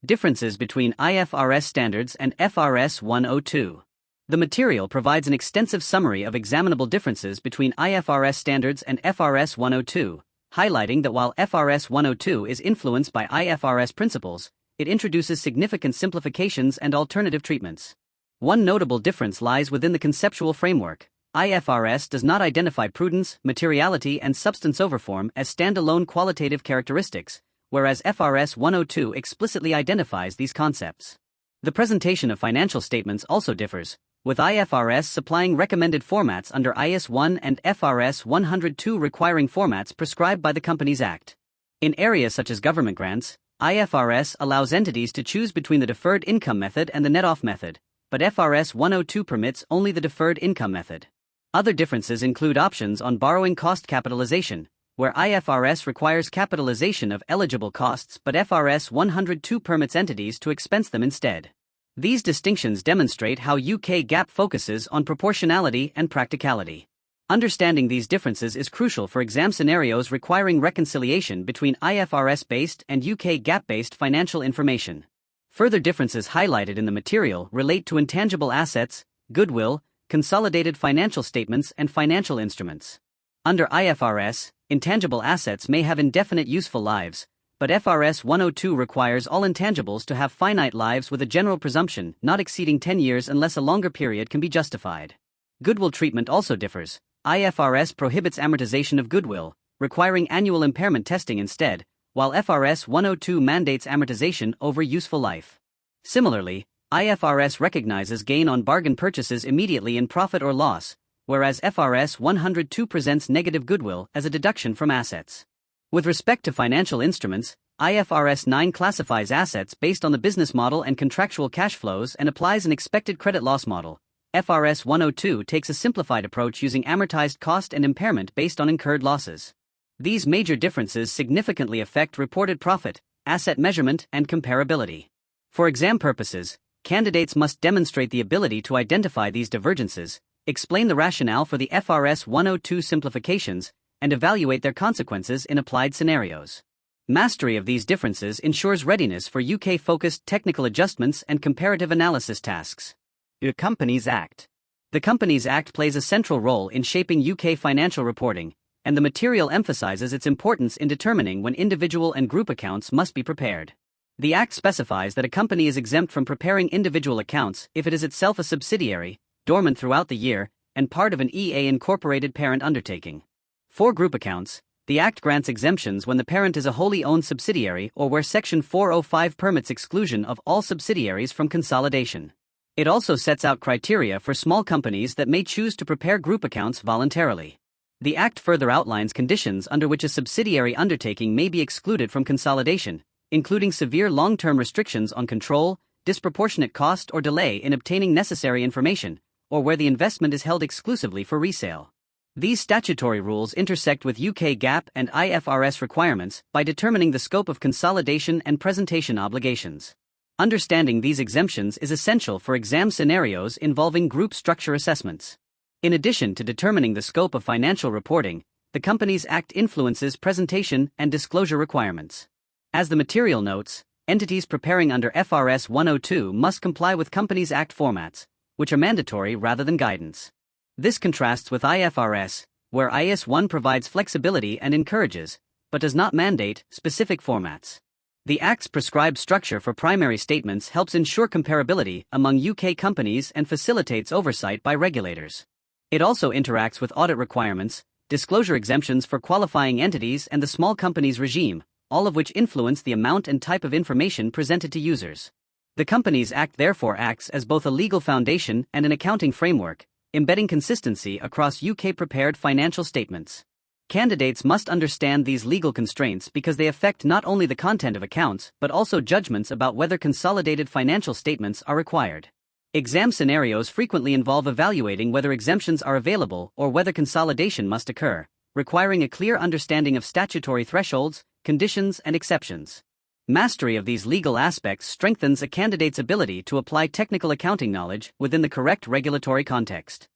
Differences between IFRS standards and FRS 102. The material provides an extensive summary of examinable differences between IFRS standards and FRS 102, highlighting that while FRS 102 is influenced by IFRS principles, it introduces significant simplifications and alternative treatments. One notable difference lies within the conceptual framework. IFRS does not identify prudence, materiality, and substance over form as standalone qualitative characteristics, whereas FRS 102 explicitly identifies these concepts. The presentation of financial statements also differs, with IFRS supplying recommended formats under IAS 1 and FRS 102 requiring formats prescribed by the Companies Act. In areas such as government grants, IFRS allows entities to choose between the deferred income method and the net-off method, but FRS 102 permits only the deferred income method. Other differences include options on borrowing cost capitalization, where IFRS requires capitalization of eligible costs but FRS 102 permits entities to expense them instead. These distinctions demonstrate how UK GAAP focuses on proportionality and practicality. Understanding these differences is crucial for exam scenarios requiring reconciliation between IFRS-based and UK GAAP-based financial information. Further differences highlighted in the material relate to intangible assets, goodwill, consolidated financial statements, and financial instruments. Under IFRS, intangible assets may have indefinite useful lives, but FRS 102 requires all intangibles to have finite lives with a general presumption not exceeding 10 years unless a longer period can be justified. Goodwill treatment also differs. IFRS prohibits amortization of goodwill, requiring annual impairment testing instead, while FRS 102 mandates amortization over useful life. Similarly, IFRS recognizes gain on bargain purchases immediately in profit or loss, whereas FRS 102 presents negative goodwill as a deduction from assets. With respect to financial instruments, IFRS 9 classifies assets based on the business model and contractual cash flows and applies an expected credit loss model. FRS 102 takes a simplified approach using amortized cost and impairment based on incurred losses. These major differences significantly affect reported profit, asset measurement, and comparability. For exam purposes, candidates must demonstrate the ability to identify these divergences, explain the rationale for the FRS 102 simplifications, and evaluate their consequences in applied scenarios. Mastery of these differences ensures readiness for UK-focused technical adjustments and comparative analysis tasks. The Companies Act. The Companies Act plays a central role in shaping UK financial reporting, and the material emphasizes its importance in determining when individual and group accounts must be prepared. The Act specifies that a company is exempt from preparing individual accounts if it is itself a subsidiary, dormant throughout the year, and part of an EA incorporated parent undertaking. For group accounts, the Act grants exemptions when the parent is a wholly owned subsidiary or where Section 405 permits exclusion of all subsidiaries from consolidation. It also sets out criteria for small companies that may choose to prepare group accounts voluntarily. The Act further outlines conditions under which a subsidiary undertaking may be excluded from consolidation, including severe long-term restrictions on control, disproportionate cost or delay in obtaining necessary information, or where the investment is held exclusively for resale. These statutory rules intersect with UK GAAP and IFRS requirements by determining the scope of consolidation and presentation obligations. Understanding these exemptions is essential for exam scenarios involving group structure assessments. In addition to determining the scope of financial reporting, the Companies Act influences presentation and disclosure requirements. As the material notes, entities preparing under FRS 102 must comply with Companies Act formats, which are mandatory rather than guidance. This contrasts with IFRS, where IAS 1 provides flexibility and encourages, but does not mandate, specific formats. The Act's prescribed structure for primary statements helps ensure comparability among UK companies and facilitates oversight by regulators. It also interacts with audit requirements, disclosure exemptions for qualifying entities, and the small companies regime, all of which influence the amount and type of information presented to users. The Companies Act therefore acts as both a legal foundation and an accounting framework, embedding consistency across UK-prepared financial statements. Candidates must understand these legal constraints because they affect not only the content of accounts but also judgments about whether consolidated financial statements are required. Exam scenarios frequently involve evaluating whether exemptions are available or whether consolidation must occur, requiring a clear understanding of statutory thresholds, conditions, and exceptions. Mastery of these legal aspects strengthens a candidate's ability to apply technical accounting knowledge within the correct regulatory context.